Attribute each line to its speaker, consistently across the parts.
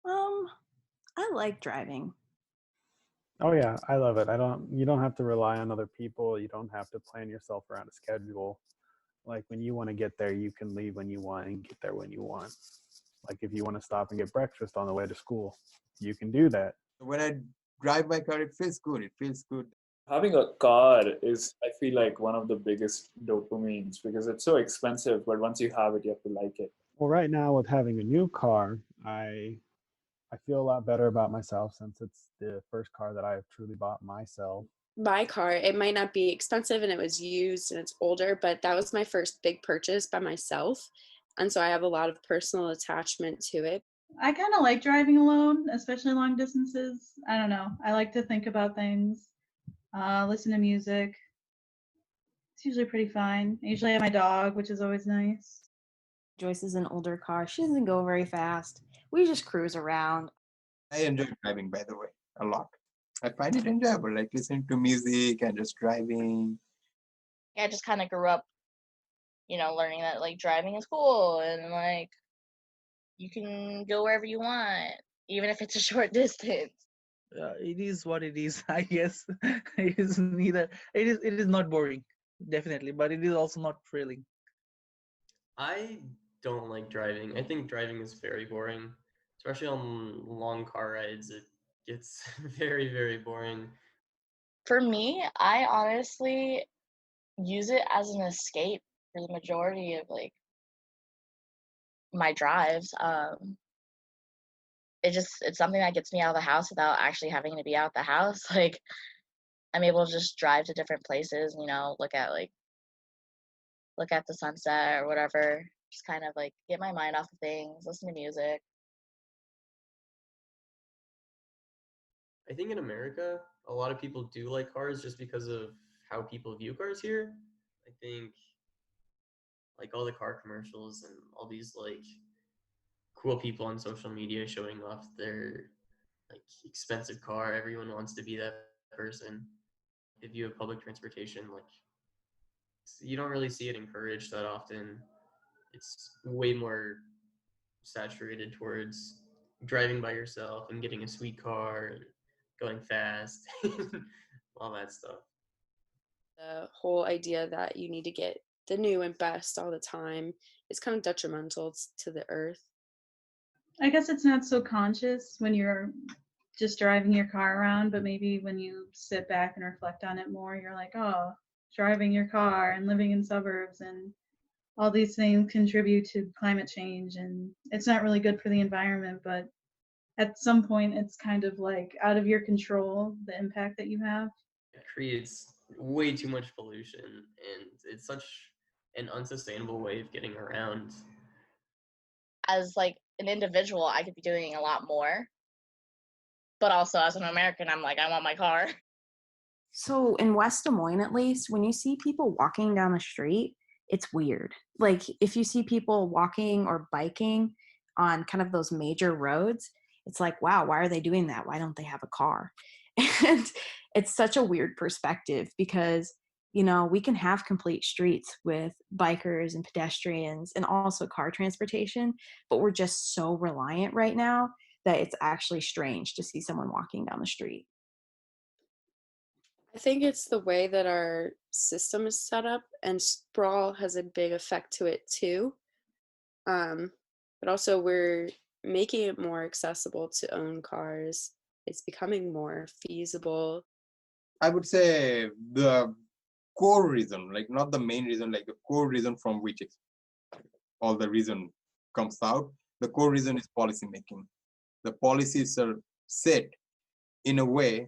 Speaker 1: Um, I like driving.
Speaker 2: Oh yeah, I love it. You don't have to rely on other people. You don't have to plan yourself around a schedule. Like when you want to get there, you can leave when you want and get there when you want. Like if you want to stop and get breakfast on the way to school, you can do that.
Speaker 3: When I drive my car, it feels good. It feels good.
Speaker 4: Having a car is, I feel like, one of the biggest dopamines because it's so expensive, but once you have it, you have to like it.
Speaker 2: Well, right now with having a new car, I feel a lot better about myself since it's the first car that I've truly bought myself.
Speaker 1: My car, it might not be expensive and it was used and it's older, but that was my first big purchase by myself. And so I have a lot of personal attachment to it.
Speaker 5: I kind of like driving alone, especially long distances. I don't know. I like to think about things, listen to music. It's usually pretty fine. I usually have my dog, which is always nice.
Speaker 6: Joyce is an older car. She doesn't go very fast. We just cruise around.
Speaker 3: I enjoy driving, by the way, a lot. I find it enjoyable, like listening to music and just driving.
Speaker 7: I just kind of grew up, learning that like driving is cool and like you can go wherever you want, even if it's a short distance.
Speaker 8: It is what it is. I guess it is neither. It is not boring, definitely, but it is also not thrilling.
Speaker 9: I don't like driving. I think driving is very boring, especially on long car rides. It gets very, very boring.
Speaker 7: For me, I honestly use it as an escape for the majority of like my drives. It's something that gets me out of the house without actually having to be out the house. Like I'm able to just drive to different places, look at the sunset or whatever. Just kind of like get my mind off of things, listen to music.
Speaker 9: I think in America, a lot of people do like cars just because of how people view cars here. I think like all the car commercials and all these like cool people on social media showing off their like expensive car. Everyone wants to be that person. If you have public transportation, like you don't really see it encouraged that often. It's way more saturated towards driving by yourself and getting a sweet car, going fast, all that stuff.
Speaker 1: The whole idea that you need to get the new and best all the time is kind of detrimental to the earth.
Speaker 5: I guess it's not so conscious when you're just driving your car around, but maybe when you sit back and reflect on it more, you're like, oh, driving your car and living in suburbs and all these things contribute to climate change, and it's not really good for the environment, but at some point it's kind of like out of your control, the impact that you have.
Speaker 9: It creates way too much pollution, and it's such an unsustainable way of getting around.
Speaker 7: As like an individual, I could be doing a lot more. But also as an American, I'm like, I want my car.
Speaker 6: So in West Des Moines, at least, when you see people walking down the street, it's weird. Like if you see people walking or biking on kind of those major roads, it's like, wow, why are they doing that? Why don't they have a car? And it's such a weird perspective because, we can have complete streets with bikers and pedestrians and also car transportation, but we're just so reliant right now that it's actually strange to see someone walking down the street.
Speaker 1: I think it's the way that our system is set up, and sprawl has a big effect to it too. Um, but also, we're making it more accessible to own cars. It's becoming more feasible.
Speaker 3: I would say the core reason, like not the main reason, like the core reason from which all the reason comes out, the core reason is policy making. The policies are set in a way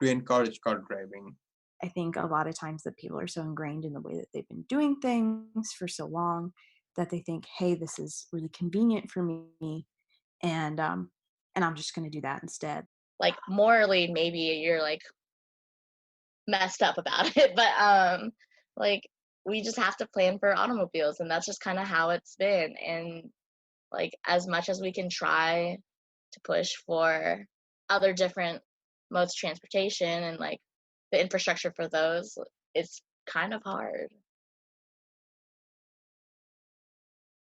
Speaker 3: to encourage car driving.
Speaker 6: I think a lot of times that people are so ingrained in the way that they've been doing things for so long that they think, hey, this is really convenient for me, and I'm just going to do that instead.
Speaker 7: Like morally, maybe you're like messed up about it, but like we just have to plan for automobiles, and that's just kind of how it's been. And like as much as we can try to push for other different modes of transportation and like the infrastructure for those, it's kind of hard.